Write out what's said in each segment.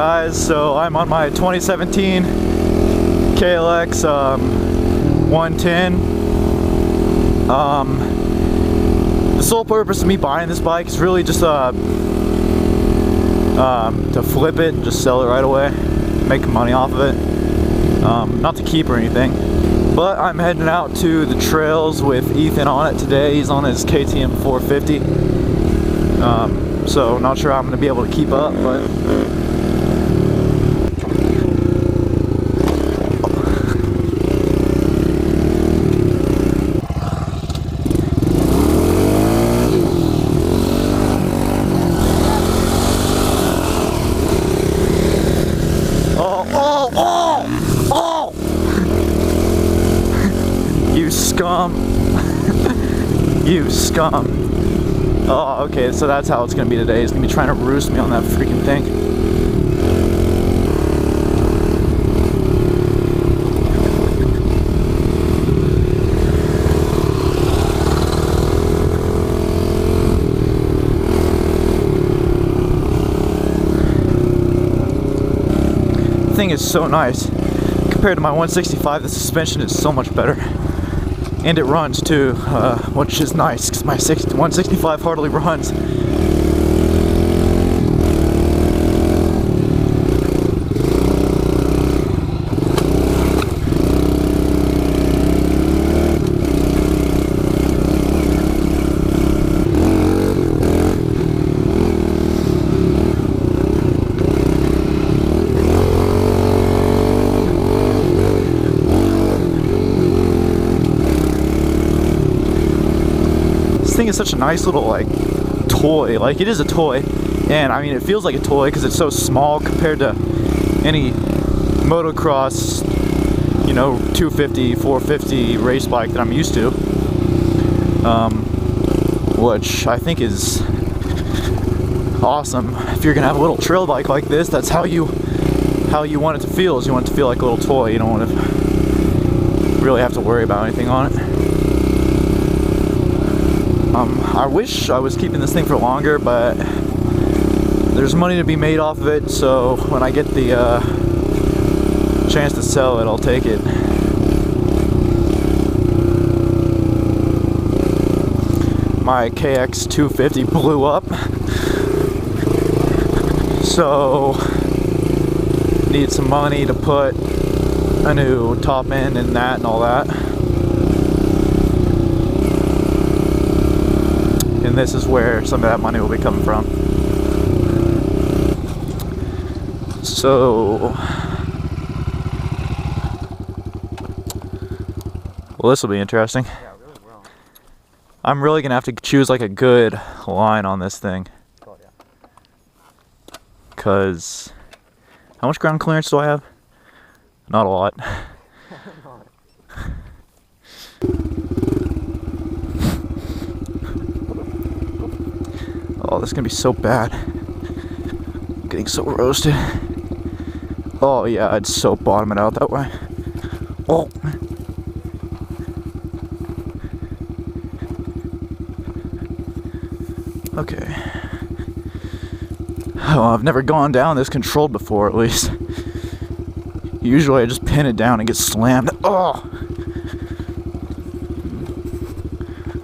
guys, so I'm on my 2017 KLX 110. The sole purpose of me buying this bike is really just to flip it and just sell it right away, make money off of it. Not to keep or anything. But I'm heading out to the trails with Ethan on it today. He's on his KTM 450. So not sure how I'm going to be able to keep up, but you scum. You scum. Oh, okay, so that's how it's gonna be today. He's gonna be trying to roost me on that freaking thing. The thing is so nice. Compared to my 165, the suspension is so much better. And it runs too, which is nice, because my 165 hardly runs. This thing is such a nice little like toy. Like, it is a toy, and I mean it feels like a toy because it's so small compared to any motocross, you know, 250, 450 race bike that I'm used to, which I think is awesome. If you're gonna have a little trail bike like this, that's how you want it to feel. Is you want it to feel like a little toy. You don't want to really have to worry about anything on it. I wish I was keeping this thing for longer, but there's money to be made off of it, so when I get the chance to sell it, I'll take it. My KX 250 blew up, so need some money to put a new top end in that and all that. And this is where some of that money will be coming from. So, well, this will be interesting. Yeah, it really will. I'm really gonna have to choose like a good line on this thing. Oh, yeah. Cause how much ground clearance do I have? Not a lot. Oh, this is gonna be so bad. I'm getting so roasted. Oh yeah, I'd so bottom it out that way. Oh. Okay. Oh, I've never gone down this controlled before, at least. Usually I just pin it down and get slammed. Oh!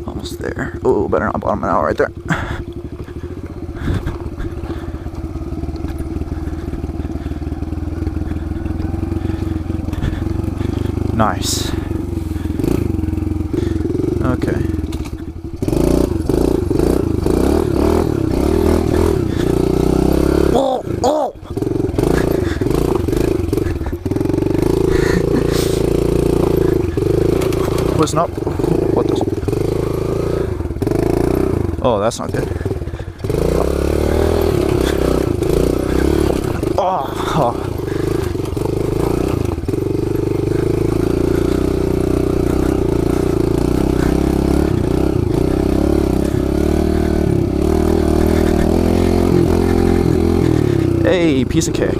Almost there. Oh, better not bottom it out right there. Nice. Okay. Oh! Oh! Listen up. What the? Oh, that's not good. Oh! Oh. Hey, piece of cake.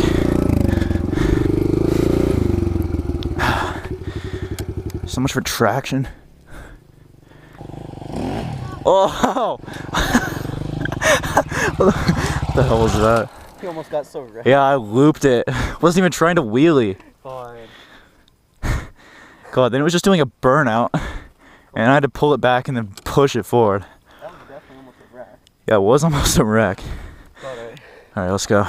So much for traction. Oh! What the hell was that? He almost got so wrecked. Yeah, I looped it. Wasn't even trying to wheelie. God. God, then it was just doing a burnout. And I had to pull it back and then push it forward. That was definitely almost a wreck. Yeah, it was almost a wreck. Alright. Alright, let's go.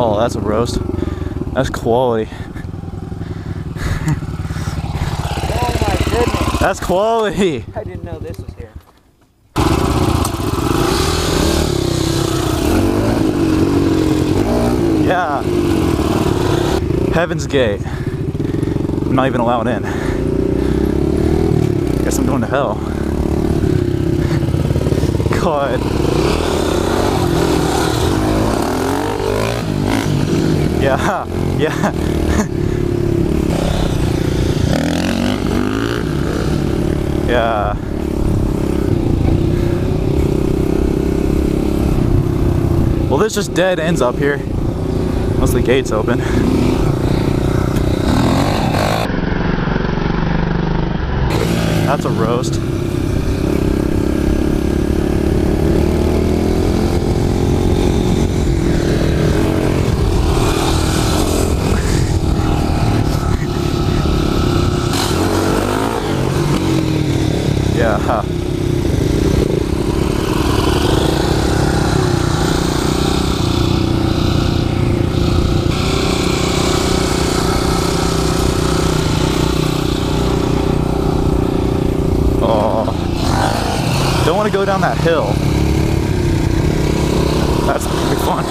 Oh, that's a roast. That's quality. Oh my goodness. That's quality. I didn't know this was here. Yeah. Heaven's Gate. I'm not even allowed in. Guess I'm going to hell. God. Yeah, yeah. Yeah. Well, there's just dead ends up here. Once the gate's open. That's a roast. Yeah. Oh. Don't want to go down that hill. That's gonna be fun.